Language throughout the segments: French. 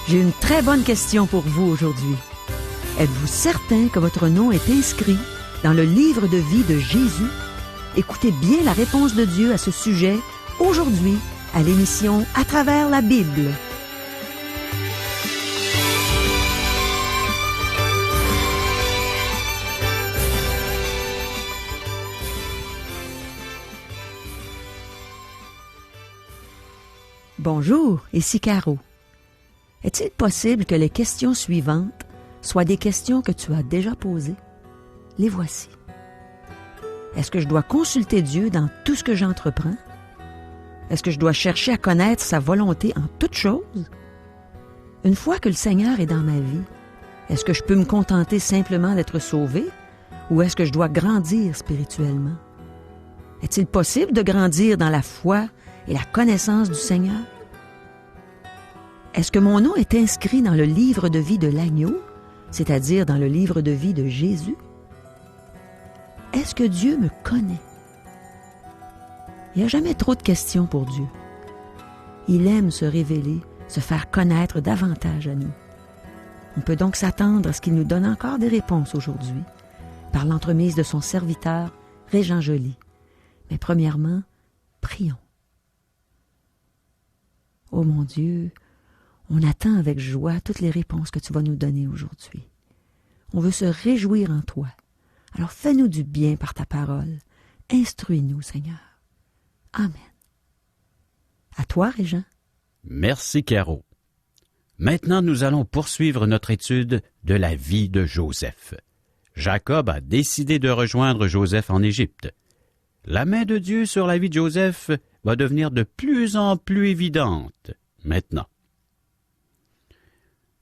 J'ai une très bonne question pour vous aujourd'hui. Êtes-vous certain que votre nom est inscrit dans le livre de vie de Jésus? Écoutez bien la réponse de Dieu à ce sujet aujourd'hui à l'émission À travers la Bible. Bonjour, ici Caro. Est-il possible que les questions suivantes soient des questions que tu as déjà posées? Les voici. Est-ce que je dois consulter Dieu dans tout ce que j'entreprends? Est-ce que je dois chercher à connaître sa volonté en toutes choses? Une fois que le Seigneur est dans ma vie, est-ce que je peux me contenter simplement d'être sauvé ou est-ce que je dois grandir spirituellement? Est-il possible de grandir dans la foi et la connaissance du Seigneur? Est-ce que mon nom est inscrit dans le livre de vie de l'agneau, c'est-à-dire dans le livre de vie de Jésus? Est-ce que Dieu me connaît? Il n'y a jamais trop de questions pour Dieu. Il aime se révéler, se faire connaître davantage à nous. On peut donc s'attendre à ce qu'il nous donne encore des réponses aujourd'hui, par l'entremise de son serviteur, Régent Joly. Mais premièrement, prions. Ô mon Dieu, on attend avec joie toutes les réponses que tu vas nous donner aujourd'hui. On veut se réjouir en toi. Alors fais-nous du bien par ta parole. Instruis-nous, Seigneur. Amen. À toi, Régent. Merci, Caro. Maintenant, nous allons poursuivre notre étude de la vie de Joseph. Jacob a décidé de rejoindre Joseph en Égypte. La main de Dieu sur la vie de Joseph va devenir de plus en plus évidente maintenant.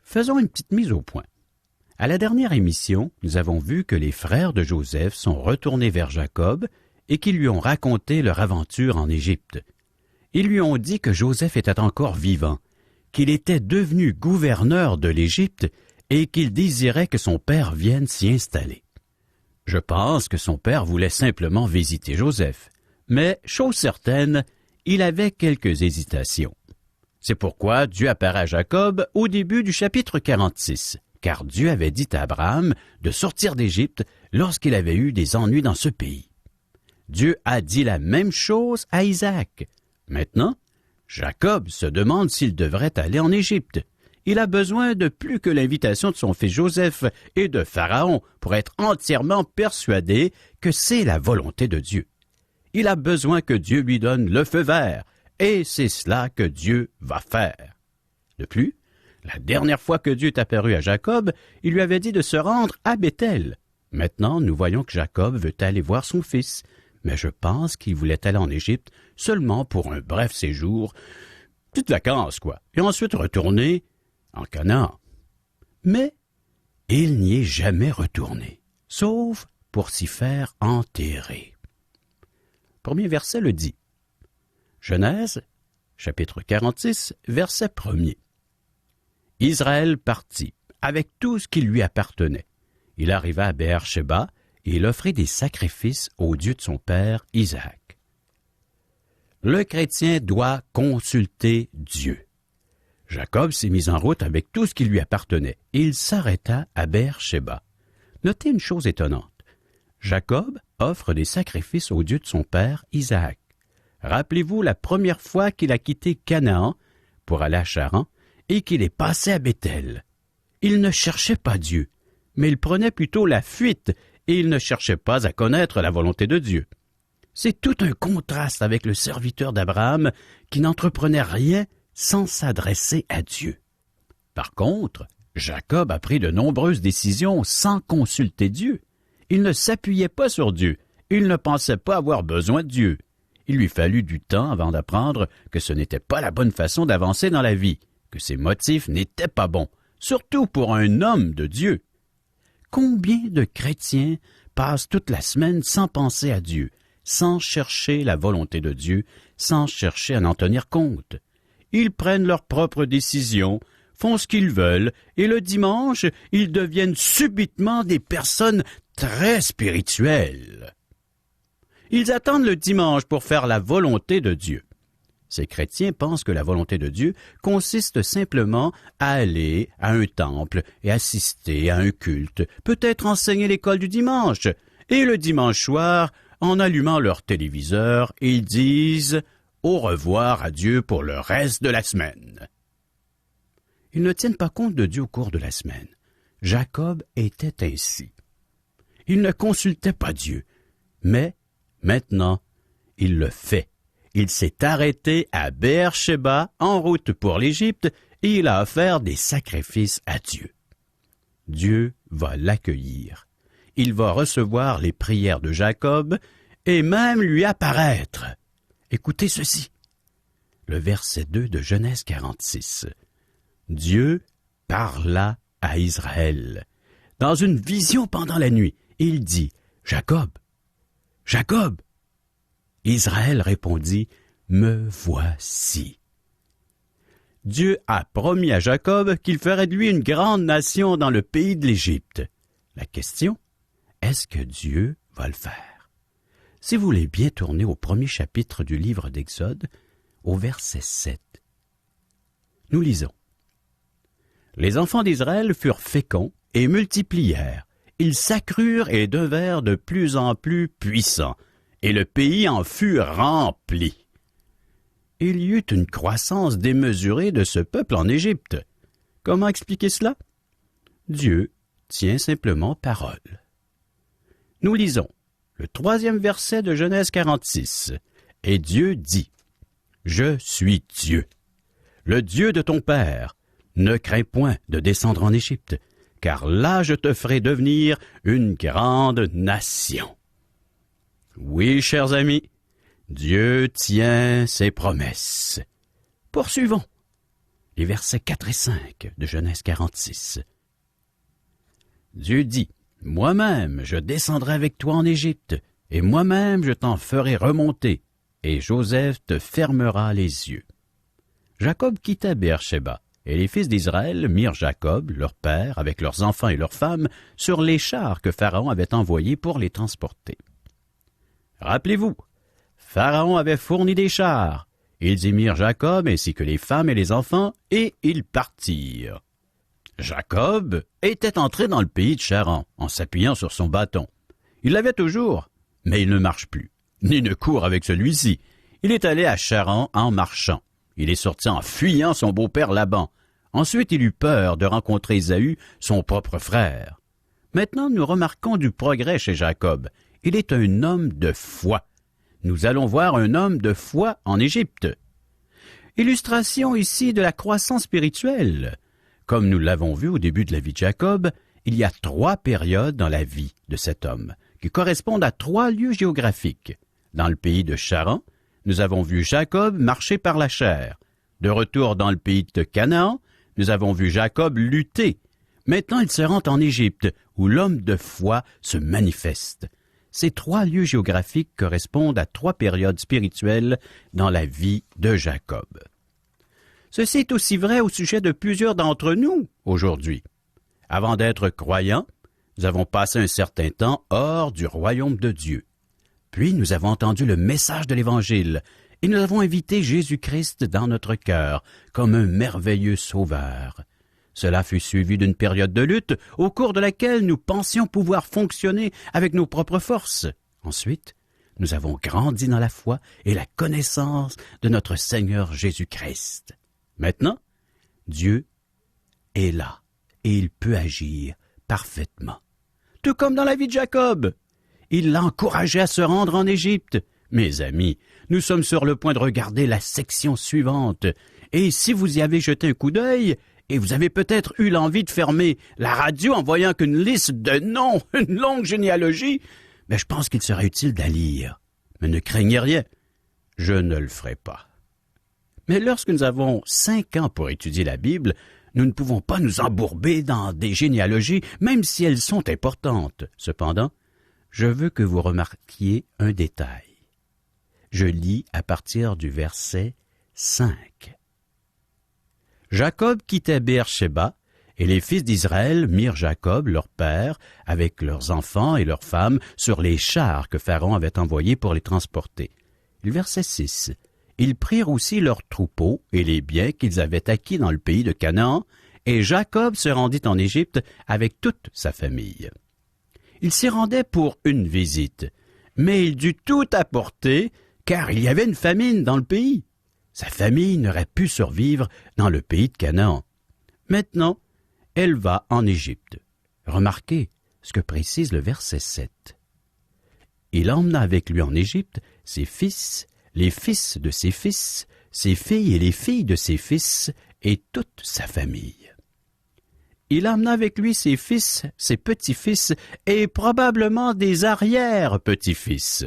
Faisons une petite mise au point. À la dernière émission, nous avons vu que les frères de Joseph sont retournés vers Jacob et qu'ils lui ont raconté leur aventure en Égypte. Ils lui ont dit que Joseph était encore vivant, qu'il était devenu gouverneur de l'Égypte et qu'il désirait que son père vienne s'y installer. Je pense que son père voulait simplement visiter Joseph, mais, chose certaine, il avait quelques hésitations. C'est pourquoi Dieu apparaît à Jacob au début du chapitre 46, car Dieu avait dit à Abraham de sortir d'Égypte lorsqu'il avait eu des ennuis dans ce pays. Dieu a dit la même chose à Isaac. Maintenant, Jacob se demande s'il devrait aller en Égypte. Il a besoin de plus que l'invitation de son fils Joseph et de Pharaon pour être entièrement persuadé que c'est la volonté de Dieu. Il a besoin que Dieu lui donne le feu vert, et c'est cela que Dieu va faire. De plus, la dernière fois que Dieu est apparu à Jacob, il lui avait dit de se rendre à Béthel. Maintenant, nous voyons que Jacob veut aller voir son fils, mais je pense qu'il voulait aller en Égypte seulement pour un bref séjour, petites vacances, quoi, et ensuite retourner en Canaan. Mais il n'y est jamais retourné, sauf pour s'y faire enterrer. Premier verset le dit. Genèse, chapitre 46, verset 1er. Israël partit, avec tout ce qui lui appartenait. Il arriva à Béer-Shéba, et il offrit des sacrifices au Dieu de son père Isaac. Le chrétien doit consulter Dieu. Jacob s'est mis en route avec tout ce qui lui appartenait, et il s'arrêta à Béer-Shéba. Notez une chose étonnante. Jacob offre des sacrifices au Dieu de son père Isaac. Rappelez-vous la première fois qu'il a quitté Canaan pour aller à Charan et qu'il est passé à Béthel. Il ne cherchait pas Dieu, mais il prenait plutôt la fuite et il ne cherchait pas à connaître la volonté de Dieu. C'est tout un contraste avec le serviteur d'Abraham qui n'entreprenait rien sans s'adresser à Dieu. Par contre, Jacob a pris de nombreuses décisions sans consulter Dieu. Il ne s'appuyait pas sur Dieu, il ne pensait pas avoir besoin de Dieu. Il lui fallut du temps avant d'apprendre que ce n'était pas la bonne façon d'avancer dans la vie, que ses motifs n'étaient pas bons, surtout pour un homme de Dieu. Combien de chrétiens passent toute la semaine sans penser à Dieu, sans chercher la volonté de Dieu, sans chercher à en tenir compte? Ils prennent leurs propres décisions, font ce qu'ils veulent, et le dimanche, ils deviennent subitement des personnes très spirituelles. Ils attendent le dimanche pour faire la volonté de Dieu. Ces chrétiens pensent que la volonté de Dieu consiste simplement à aller à un temple et assister à un culte, peut-être enseigner l'école du dimanche, et le dimanche soir, en allumant leur téléviseur, ils disent « au revoir à Dieu pour le reste de la semaine ». Ils ne tiennent pas compte de Dieu au cours de la semaine. Jacob était ainsi. Il ne consultait pas Dieu, mais maintenant, il le fait. Il s'est arrêté à Beer-Sheba, en route pour l'Égypte, et il a offert des sacrifices à Dieu. Dieu va l'accueillir. Il va recevoir les prières de Jacob et même lui apparaître. Écoutez ceci. Le verset 2 de Genèse 46. Dieu parla à Israël. Dans une vision pendant la nuit, il dit « Jacob, Jacob !» Israël répondit « Me voici ». Dieu a promis à Jacob qu'il ferait de lui une grande nation dans le pays de l'Égypte. La question, est-ce que Dieu va le faire? Si vous voulez bien tourner au premier chapitre du livre d'Exode, au verset 7. Nous lisons. Les enfants d'Israël furent féconds et multiplièrent. Ils s'accrurent et devinrent de plus en plus puissants, et le pays en fut rempli. Il y eut une croissance démesurée de ce peuple en Égypte. Comment expliquer cela? Dieu tient simplement parole. Nous lisons le 3e verset de Genèse 46. Et Dieu dit, « Je suis Dieu, le Dieu de ton père. Ne crains point de descendre en Égypte, car là je te ferai devenir une grande nation. » Oui, chers amis, Dieu tient ses promesses. Poursuivons les versets 4 et 5 de Genèse 46. Dieu dit, « Moi-même je descendrai avec toi en Égypte, et moi-même je t'en ferai remonter, et Joseph te fermera les yeux. » Jacob quitta Beer-Sheba, et les fils d'Israël mirent Jacob, leur père, avec leurs enfants et leurs femmes, sur les chars que Pharaon avait envoyés pour les transporter. Rappelez-vous, Pharaon avait fourni des chars. Ils y mirent Jacob ainsi que les femmes et les enfants, et ils partirent. Jacob était entré dans le pays de Charan, en s'appuyant sur son bâton. Il l'avait toujours, mais il ne marche plus, ni ne court avec celui-ci. Il est allé à Charan en marchant. Il est sorti en fuyant son beau-père Laban. Ensuite, il eut peur de rencontrer Ésaü, son propre frère. Maintenant, nous remarquons du progrès chez Jacob. Il est un homme de foi. Nous allons voir un homme de foi en Égypte. Illustration ici de la croissance spirituelle. Comme nous l'avons vu au début de la vie de Jacob, il y a 3 périodes dans la vie de cet homme, qui correspondent à 3 lieux géographiques. Dans le pays de Charan, nous avons vu Jacob marcher par la chair. De retour dans le pays de Canaan, nous avons vu Jacob lutter. Maintenant, il se rend en Égypte, où l'homme de foi se manifeste. Ces 3 lieux géographiques correspondent à 3 périodes spirituelles dans la vie de Jacob. Ceci est aussi vrai au sujet de plusieurs d'entre nous aujourd'hui. Avant d'être croyants, nous avons passé un certain temps hors du royaume de Dieu. Puis nous avons entendu le message de l'Évangile et nous avons invité Jésus-Christ dans notre cœur comme un merveilleux sauveur. Cela fut suivi d'une période de lutte au cours de laquelle nous pensions pouvoir fonctionner avec nos propres forces. Ensuite, nous avons grandi dans la foi et la connaissance de notre Seigneur Jésus-Christ. Maintenant, Dieu est là et il peut agir parfaitement. Tout comme dans la vie de Jacob. Il l'a encouragé à se rendre en Égypte. Mes amis, nous sommes sur le point de regarder la section suivante. Et si vous y avez jeté un coup d'œil, et vous avez peut-être eu l'envie de fermer la radio en voyant qu'une liste de noms, une longue généalogie, mais je pense qu'il serait utile de la lire. Mais ne craignez rien, je ne le ferai pas. Mais lorsque nous avons 5 ans pour étudier la Bible, nous ne pouvons pas nous embourber dans des généalogies, même si elles sont importantes. Cependant, je veux que vous remarquiez un détail. Je lis à partir du verset 5. Jacob quittait Beer-Sheba, et les fils d'Israël mirent Jacob, leur père, avec leurs enfants et leurs femmes, sur les chars que Pharaon avait envoyés pour les transporter. Le verset 6. Ils prirent aussi leurs troupeaux et les biens qu'ils avaient acquis dans le pays de Canaan, et Jacob se rendit en Égypte avec toute sa famille. Il s'y rendait pour une visite, mais il dut tout apporter, car il y avait une famine dans le pays. Sa famille n'aurait pu survivre dans le pays de Canaan. Maintenant, elle va en Égypte. Remarquez ce que précise le verset 7. Il emmena avec lui en Égypte ses fils, les fils de ses fils, ses filles et les filles de ses fils, et toute sa famille. Il emmena avec lui ses fils, ses petits-fils, et probablement des arrière-petits-fils.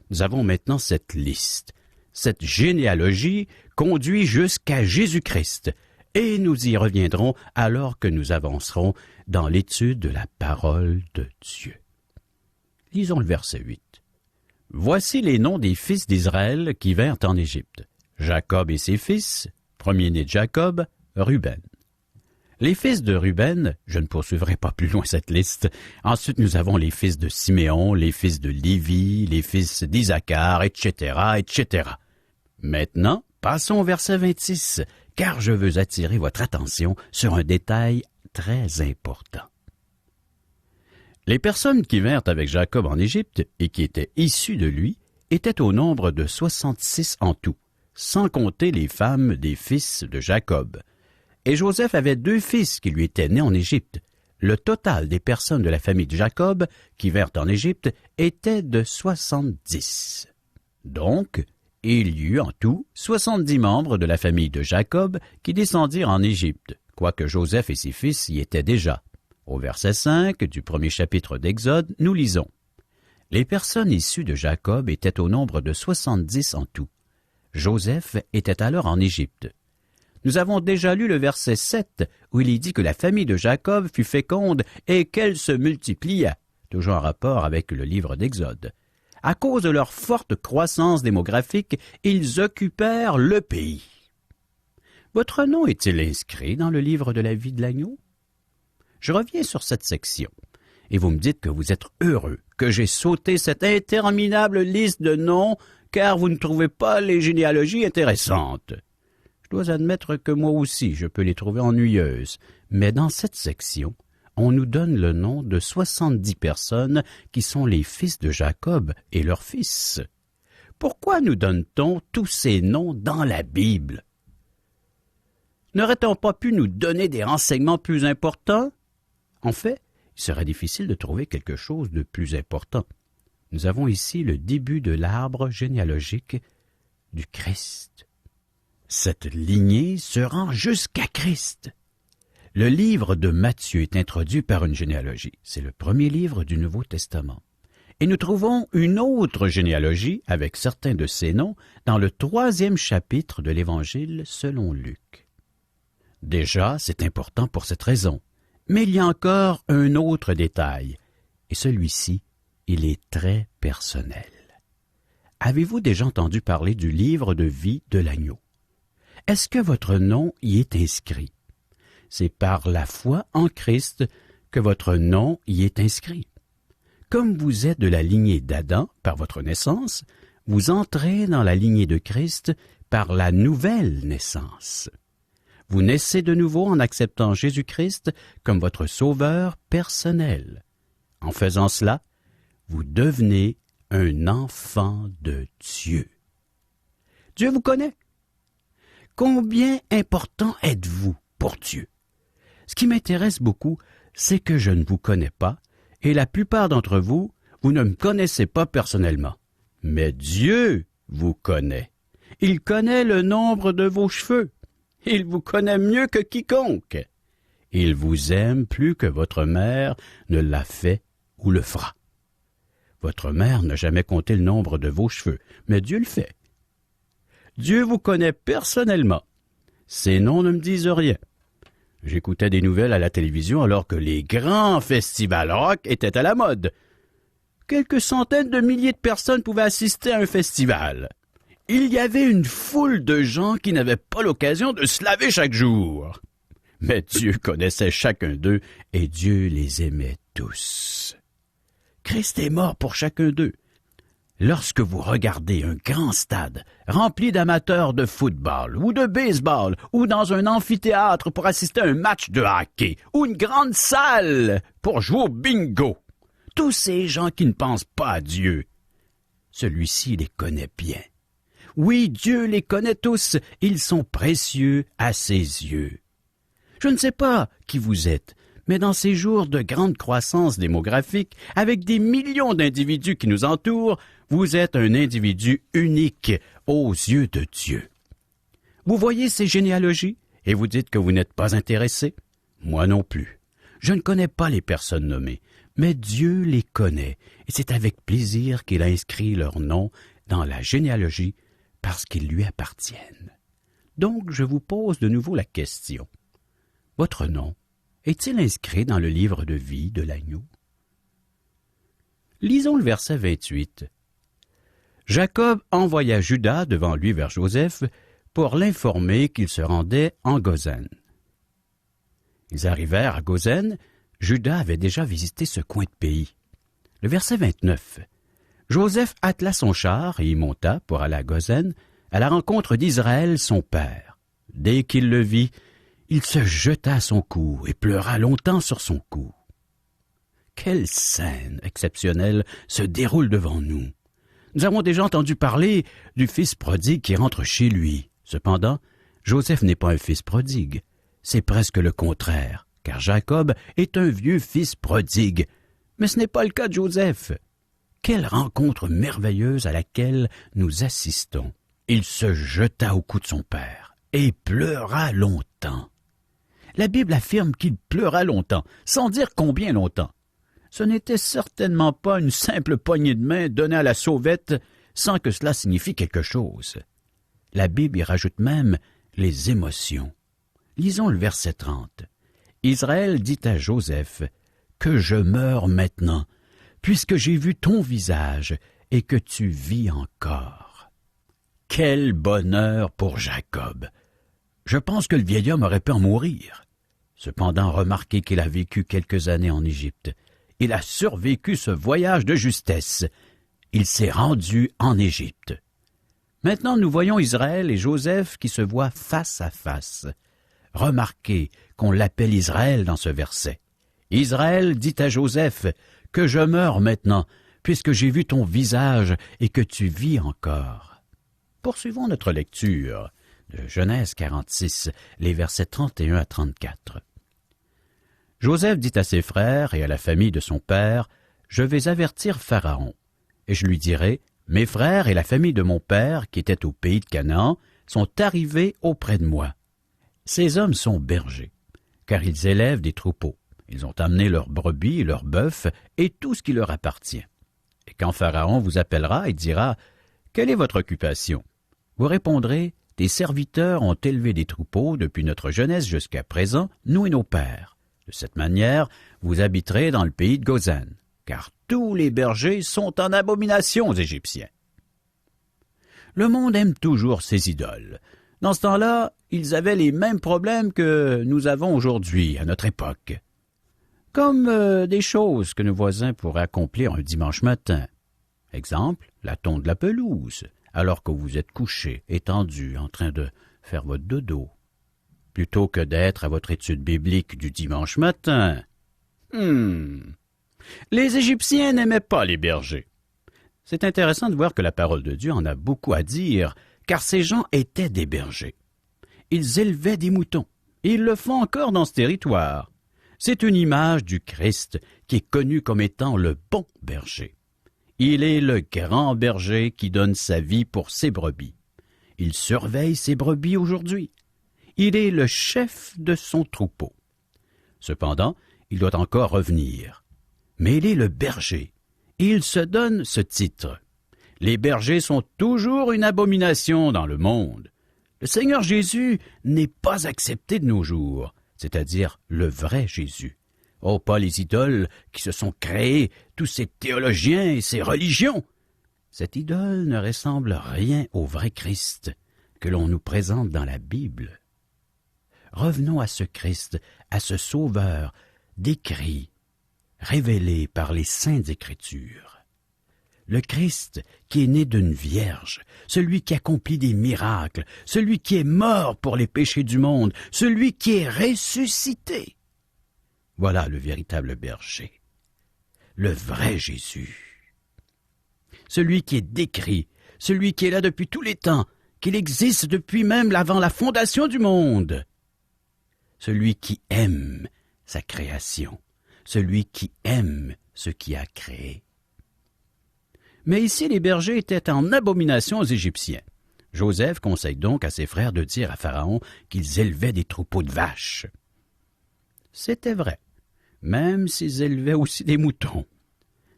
Nous avons maintenant cette liste. Cette généalogie conduit jusqu'à Jésus-Christ, et nous y reviendrons alors que nous avancerons dans l'étude de la parole de Dieu. Lisons le verset 8. Voici les noms des fils d'Israël qui vinrent en Égypte. Jacob et ses fils, premier-né de Jacob, Ruben. Les fils de Ruben, je ne poursuivrai pas plus loin cette liste. Ensuite, nous avons les fils de Siméon, les fils de Lévi, les fils d'Isaacar, etc., etc. Maintenant, passons au verset 26, car je veux attirer votre attention sur un détail très important. Les personnes qui vinrent avec Jacob en Égypte et qui étaient issues de lui étaient au nombre de 66 en tout, sans compter les femmes des fils de Jacob. Et Joseph avait 2 fils qui lui étaient nés en Égypte. Le total des personnes de la famille de Jacob qui vinrent en Égypte était de 70. Donc, il y eut en tout 70 membres de la famille de Jacob qui descendirent en Égypte, quoique Joseph et ses fils y étaient déjà. Au verset 5 du premier chapitre d'Exode, nous lisons « Les personnes issues de Jacob étaient au nombre de 70 en tout. Joseph était alors en Égypte. » Nous avons déjà lu le verset 7, où il est dit que la famille de Jacob fut féconde et qu'elle se multiplia, toujours en rapport avec le livre d'Exode. À cause de leur forte croissance démographique, ils occupèrent le pays. Votre nom est-il inscrit dans le livre de la vie de l'agneau? Je reviens sur cette section, et vous me dites que vous êtes heureux que j'ai sauté cette interminable liste de noms, car vous ne trouvez pas les généalogies intéressantes. Je dois admettre que moi aussi je peux les trouver ennuyeuses, mais dans cette section, on nous donne le nom de 70 personnes qui sont les fils de Jacob et leurs fils. Pourquoi nous donne-t-on tous ces noms dans la Bible? N'aurait-on pas pu nous donner des renseignements plus importants? En fait, il serait difficile de trouver quelque chose de plus important. Nous avons ici le début de l'arbre généalogique du Christ. Cette lignée se rend jusqu'à Christ. Le livre de Matthieu est introduit par une généalogie. C'est le premier livre du Nouveau Testament. Et nous trouvons une autre généalogie, avec certains de ces noms, dans le 3e chapitre de l'Évangile selon Luc. Déjà, c'est important pour cette raison. Mais il y a encore un autre détail, et celui-ci, il est très personnel. Avez-vous déjà entendu parler du livre de vie de l'agneau? Est-ce que votre nom y est inscrit? C'est par la foi en Christ que votre nom y est inscrit. Comme vous êtes de la lignée d'Adam par votre naissance, vous entrez dans la lignée de Christ par la nouvelle naissance. Vous naissez de nouveau en acceptant Jésus-Christ comme votre sauveur personnel. En faisant cela, vous devenez un enfant de Dieu. Dieu vous connaît. Combien important êtes-vous pour Dieu? Ce qui m'intéresse beaucoup, c'est que je ne vous connais pas, et la plupart d'entre vous, vous ne me connaissez pas personnellement. Mais Dieu vous connaît. Il connaît le nombre de vos cheveux. Il vous connaît mieux que quiconque. Il vous aime plus que votre mère ne l'a fait ou le fera. Votre mère n'a jamais compté le nombre de vos cheveux, mais Dieu le fait. Dieu vous connaît personnellement. Ces noms ne me disent rien. J'écoutais des nouvelles à la télévision alors que les grands festivals rock étaient à la mode. Quelques centaines de milliers de personnes pouvaient assister à un festival. Il y avait une foule de gens qui n'avaient pas l'occasion de se laver chaque jour. Mais Dieu connaissait chacun d'eux et Dieu les aimait tous. Christ est mort pour chacun d'eux. Lorsque vous regardez un grand stade rempli d'amateurs de football ou de baseball ou dans un amphithéâtre pour assister à un match de hockey ou une grande salle pour jouer au bingo, tous ces gens qui ne pensent pas à Dieu, celui-ci les connaît bien. Oui, Dieu les connaît tous, ils sont précieux à ses yeux. Je ne sais pas qui vous êtes, mais dans ces jours de grande croissance démographique, avec des millions d'individus qui nous entourent, vous êtes un individu unique aux yeux de Dieu. Vous voyez ces généalogies et vous dites que vous n'êtes pas intéressé? Moi non plus. Je ne connais pas les personnes nommées, mais Dieu les connaît, et c'est avec plaisir qu'il a inscrit leur nom dans la généalogie parce qu'ils lui appartiennent. Donc, je vous pose de nouveau la question. Votre nom est-il inscrit dans le livre de vie de l'agneau? Lisons le verset 28. Jacob envoya Juda devant lui vers Joseph pour l'informer qu'il se rendait en Goshen. Ils arrivèrent à Goshen. Juda avait déjà visité ce coin de pays. Le verset 29. Joseph attela son char et y monta pour aller à Goshen, à la rencontre d'Israël, son père. Dès qu'il le vit, il se jeta à son cou et pleura longtemps sur son cou. Quelle scène exceptionnelle se déroule devant nous. Nous avons déjà entendu parler du fils prodigue qui rentre chez lui. Cependant, Joseph n'est pas un fils prodigue. C'est presque le contraire, car Jacob est un vieux fils prodigue. Mais ce n'est pas le cas de Joseph. Quelle rencontre merveilleuse à laquelle nous assistons. Il se jeta au cou de son père et pleura longtemps. La Bible affirme qu'il pleura longtemps, sans dire combien longtemps. Ce n'était certainement pas une simple poignée de main donnée à la sauvette sans que cela signifie quelque chose. La Bible y rajoute même les émotions. Lisons le verset 30. Israël dit à Joseph, « Que je meure maintenant, puisque j'ai vu ton visage et que tu vis encore. » Quel bonheur pour Jacob! Je pense que le vieil homme aurait pu en mourir. Cependant, remarquez qu'il a vécu quelques années en Égypte. Il a survécu ce voyage de justesse. Il s'est rendu en Égypte. Maintenant, nous voyons Israël et Joseph qui se voient face à face. Remarquez qu'on l'appelle Israël dans ce verset. Israël dit à Joseph, « Que je meure maintenant, puisque j'ai vu ton visage et que tu vis encore. » Poursuivons notre lecture de Genèse 46, les versets 31 à 34. Joseph dit à ses frères et à la famille de son père, « Je vais avertir Pharaon, et je lui dirai, « Mes frères et la famille de mon père, qui étaient au pays de Canaan, sont arrivés auprès de moi. Ces hommes sont bergers, car ils élèvent des troupeaux. Ils ont amené leurs brebis et leurs bœufs et tout ce qui leur appartient. Et quand Pharaon vous appellera et dira, « Quelle est votre occupation ?» Vous répondrez, « Tes serviteurs ont élevé des troupeaux depuis notre jeunesse jusqu'à présent, nous et nos pères. De cette manière, vous habiterez dans le pays de Goshen, car tous les bergers sont en abomination aux Égyptiens. » Le monde aime toujours ses idoles. Dans ce temps-là, ils avaient les mêmes problèmes que nous avons aujourd'hui, à notre époque. Comme des choses que nos voisins pourraient accomplir un dimanche matin. Exemple, la tonde de la pelouse, alors que vous êtes couché, étendu, en train de faire votre dodo, plutôt que d'être à votre étude biblique du dimanche matin. Les Égyptiens n'aimaient pas les bergers. C'est intéressant de voir que la parole de Dieu en a beaucoup à dire, car ces gens étaient des bergers. Ils élevaient des moutons, et ils le font encore dans ce territoire. C'est une image du Christ qui est connu comme étant le bon berger. Il est le grand berger qui donne sa vie pour ses brebis. Il surveille ses brebis aujourd'hui. Il est le chef de son troupeau. Cependant, il doit encore revenir. Mais il est le berger, et il se donne ce titre. Les bergers sont toujours une abomination dans le monde. Le Seigneur Jésus n'est pas accepté de nos jours, c'est-à-dire le vrai Jésus. Oh, pas les idoles qui se sont créées, tous ces théologiens et ces religions. Cette idole ne ressemble rien au vrai Christ que l'on nous présente dans la Bible. Revenons à ce Christ, à ce Sauveur, décrit, révélé par les Saintes Écritures. le Christ qui est né d'une vierge, celui qui accomplit des miracles, celui qui est mort pour les péchés du monde, celui qui est ressuscité. Voilà le véritable berger, le vrai Jésus. Celui qui est décrit, celui qui est là depuis tous les temps, qu'il existe depuis même avant la fondation du monde. Celui qui aime sa création, celui qui aime ce qui a créé. Mais ici, les bergers étaient en abomination aux Égyptiens. Joseph conseille donc à ses frères de dire à Pharaon qu'ils élevaient des troupeaux de vaches. C'était vrai, même s'ils élevaient aussi des moutons.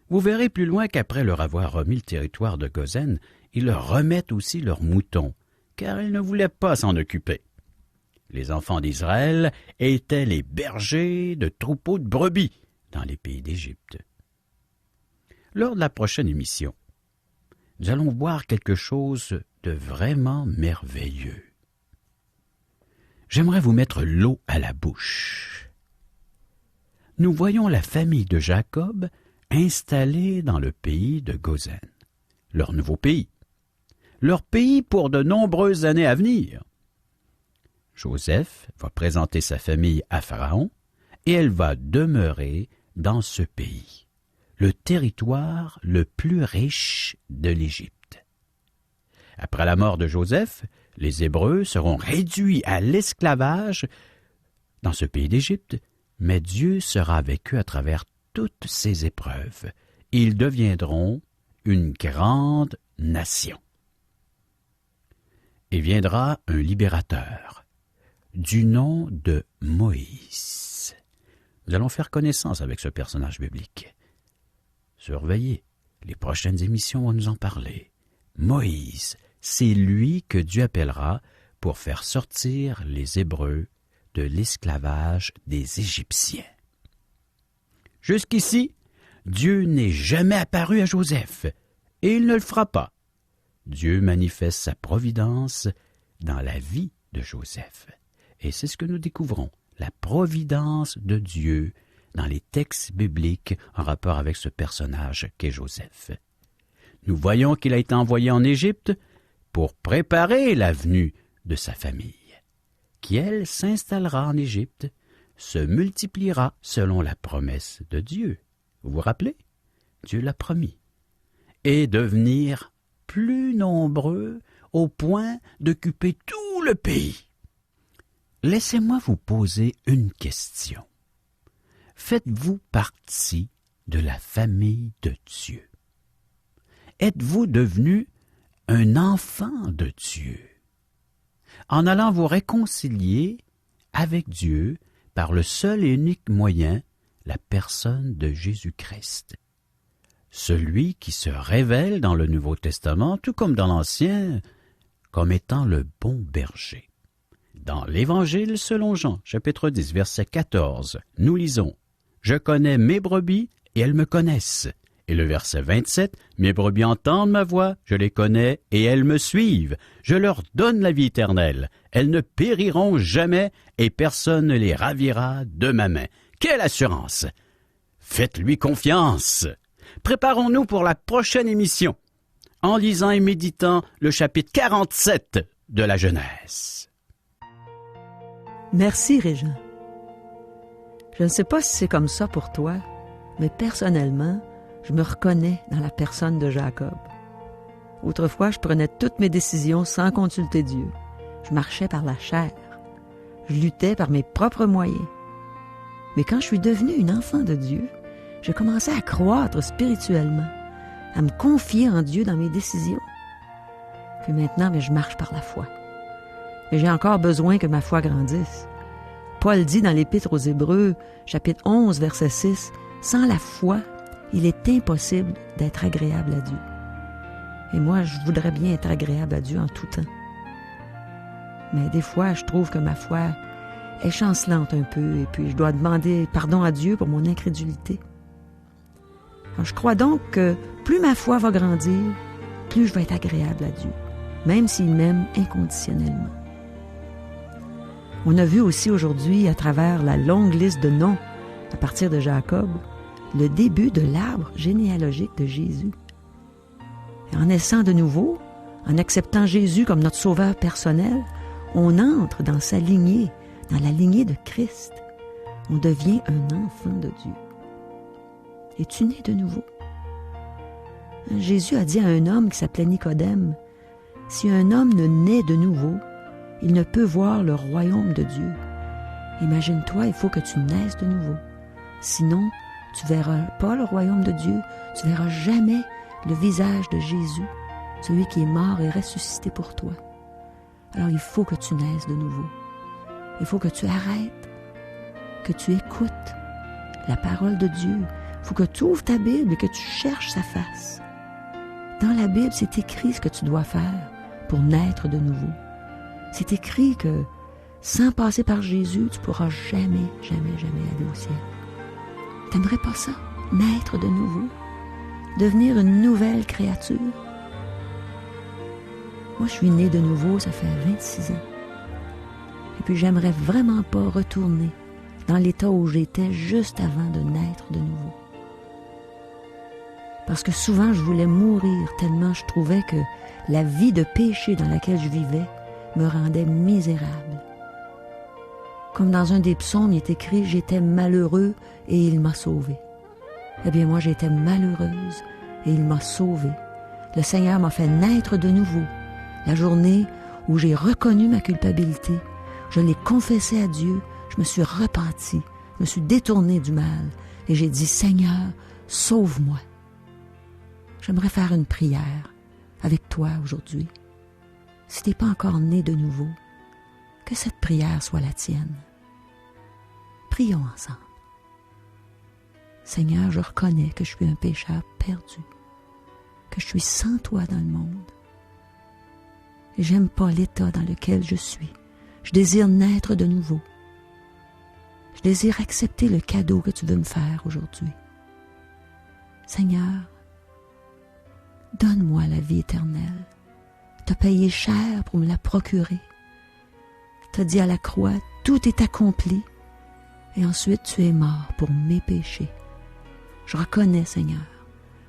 Vous verrez plus loin qu'après leur avoir remis le territoire de Goshen, ils leur remettent aussi leurs moutons, car ils ne voulaient pas s'en occuper. Les enfants d'Israël étaient les bergers de troupeaux de brebis dans les pays d'Égypte. Lors de la prochaine émission, nous allons voir quelque chose de vraiment merveilleux. J'aimerais vous mettre l'eau à la bouche. Nous voyons la famille de Jacob installée dans le pays de Goshen, leur nouveau pays, leur pays pour de nombreuses années à venir. Joseph va présenter sa famille à Pharaon et elle va demeurer dans ce pays, le territoire le plus riche de l'Égypte. Après la mort de Joseph, les Hébreux seront réduits à l'esclavage dans ce pays d'Égypte, mais Dieu sera avec eux à travers toutes ces épreuves. Ils deviendront une grande nation. Et viendra un libérateur du nom de Moïse. Nous allons faire connaissance avec ce personnage biblique. Surveillez, les prochaines émissions vont nous en parler. Moïse, c'est lui que Dieu appellera pour faire sortir les Hébreux de l'esclavage des Égyptiens. Jusqu'ici, Dieu n'est jamais apparu à Joseph, et il ne le fera pas. Dieu manifeste sa providence dans la vie de Joseph. Et c'est ce que nous découvrons, la providence de Dieu dans les textes bibliques en rapport avec ce personnage qu'est Joseph. Nous voyons qu'il a été envoyé en Égypte pour préparer la venue de sa famille, qui, elle, s'installera en Égypte, se multipliera selon la promesse de Dieu. Vous vous rappelez? Dieu l'a promis. Et devenir plus nombreux au point d'occuper tout le pays. Laissez-moi vous poser une question. Faites-vous partie de la famille de Dieu? Êtes-vous devenu un enfant de Dieu? En allant vous réconcilier avec Dieu par le seul et unique moyen, la personne de Jésus-Christ. Celui qui se révèle dans le Nouveau Testament, tout comme dans l'Ancien, comme étant le bon berger. Dans l'Évangile selon Jean, chapitre 10, verset 14, nous lisons « Je connais mes brebis et elles me connaissent ». Et le verset 27, « Mes brebis entendent ma voix, je les connais et elles me suivent. Je leur donne la vie éternelle. Elles ne périront jamais et personne ne les ravira de ma main. » Quelle assurance! Faites-lui confiance! Préparons-nous pour la prochaine émission en lisant et méditant le chapitre 47 de la Genèse. Merci, Régent. Je ne sais pas si c'est comme ça pour toi, mais personnellement, je me reconnais dans la personne de Jacob. Autrefois, je prenais toutes mes décisions sans consulter Dieu. Je marchais par la chair. Je luttais par mes propres moyens. Mais quand je suis devenue une enfant de Dieu, j'ai commencé à croître spirituellement, à me confier en Dieu dans mes décisions. Puis maintenant, je marche par la foi. Mais j'ai encore besoin que ma foi grandisse. Paul dit dans l'Épître aux Hébreux, chapitre 11, verset 6, « Sans la foi, il est impossible d'être agréable à Dieu. » Et moi, je voudrais bien être agréable à Dieu en tout temps. Mais des fois, je trouve que ma foi est chancelante un peu, et puis je dois demander pardon à Dieu pour mon incrédulité. Alors, je crois donc que plus ma foi va grandir, plus je vais être agréable à Dieu, même s'il m'aime inconditionnellement. On a vu aussi aujourd'hui, à travers la longue liste de noms à partir de Jacob, le début de l'arbre généalogique de Jésus. Et en naissant de nouveau, en acceptant Jésus comme notre sauveur personnel, on entre dans sa lignée, dans la lignée de Christ. On devient un enfant de Dieu. Es-tu né de nouveau? Jésus a dit à un homme qui s'appelait Nicodème, « Si un homme ne naît de nouveau, il ne peut voir le royaume de Dieu. » Imagine-toi, il faut que tu naisses de nouveau. Sinon, tu ne verras pas le royaume de Dieu, tu ne verras jamais le visage de Jésus, celui qui est mort et ressuscité pour toi. Alors il faut que tu naisses de nouveau. Il faut que tu arrêtes, que tu écoutes la parole de Dieu. Il faut que tu ouvres ta Bible et que tu cherches sa face. Dans la Bible, c'est écrit ce que tu dois faire pour naître de nouveau. C'est écrit que sans passer par Jésus, tu ne pourras jamais, jamais, jamais aller au ciel. T'aimerais pas ça? Naître de nouveau? Devenir une nouvelle créature? Moi, je suis née de nouveau, ça fait 26 ans. Et puis, j'aimerais vraiment pas retourner dans l'état où j'étais juste avant de naître de nouveau. Parce que souvent, je voulais mourir tellement je trouvais que la vie de péché dans laquelle je vivais me rendait misérable. Comme dans un des psaumes, il est écrit « J'étais malheureux et il m'a sauvé ». Eh bien, moi, j'étais malheureuse et il m'a sauvée. Le Seigneur m'a fait naître de nouveau. La journée où j'ai reconnu ma culpabilité, je l'ai confessé à Dieu, je me suis repentie, je me suis détournée du mal et j'ai dit « Seigneur, sauve-moi ». J'aimerais faire une prière avec toi aujourd'hui. Si tu n'es pas encore né de nouveau, que cette prière soit la tienne. Prions ensemble. Seigneur, je reconnais que je suis un pécheur perdu, que je suis sans toi dans le monde. Et j'aime pas l'état dans lequel je suis. Je désire naître de nouveau. Je désire accepter le cadeau que tu veux me faire aujourd'hui. Seigneur, donne-moi la vie éternelle. Tu as payé cher pour me la procurer. Tu as dit à la croix, tout est accompli. Et ensuite, tu es mort pour mes péchés. Je reconnais, Seigneur,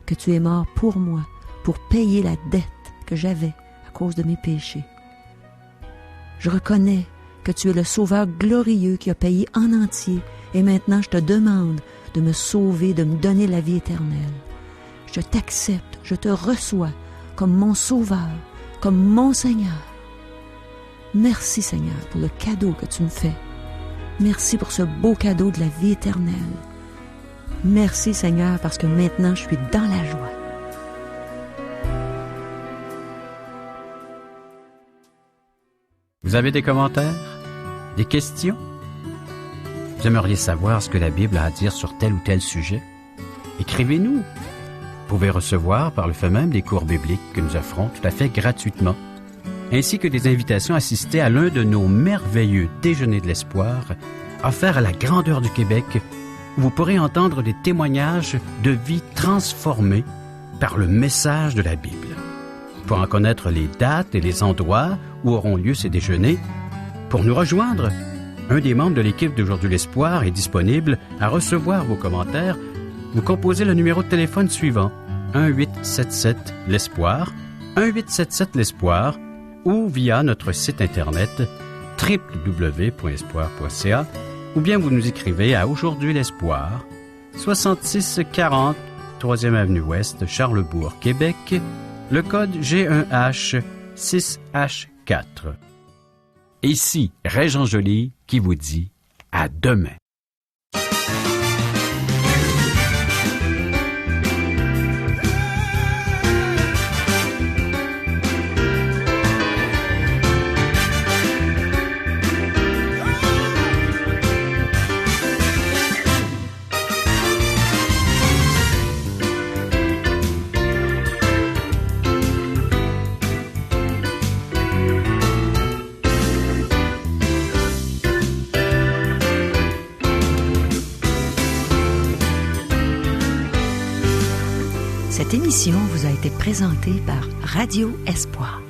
que tu es mort pour moi, pour payer la dette que j'avais à cause de mes péchés. Je reconnais que tu es le Sauveur glorieux qui a payé en entier. Et maintenant, je te demande de me sauver, de me donner la vie éternelle. Je t'accepte, je te reçois comme mon Sauveur, comme mon Seigneur. Merci, Seigneur, pour le cadeau que tu me fais. Merci pour ce beau cadeau de la vie éternelle. Merci, Seigneur, parce que maintenant, je suis dans la joie. Vous avez des commentaires? Des questions? Vous aimeriez savoir ce que la Bible a à dire sur tel ou tel sujet? Écrivez-nous. Vous pouvez recevoir par le fait même des cours bibliques que nous offrons tout à fait gratuitement, ainsi que des invitations à assister à l'un de nos merveilleux déjeuners de l'espoir, offerts à la grandeur du Québec, où vous pourrez entendre des témoignages de vie transformées par le message de la Bible. Pour en connaître les dates et les endroits où auront lieu ces déjeuners, pour nous rejoindre, un des membres de l'équipe d'Aujourd'hui l'Espoir est disponible à recevoir vos commentaires. Vous composez le numéro de téléphone suivant, 1-877-l'Espoir, 1-877-l'Espoir, ou via notre site Internet www.espoir.ca, ou bien vous nous écrivez à Aujourd'hui l'Espoir, 6640 3e Avenue Ouest, Charlebourg, Québec, le code G1H 6H4. Et ici, Régent Joly qui vous dit à demain. Cette émission vous a été présentée par Radio Espoir.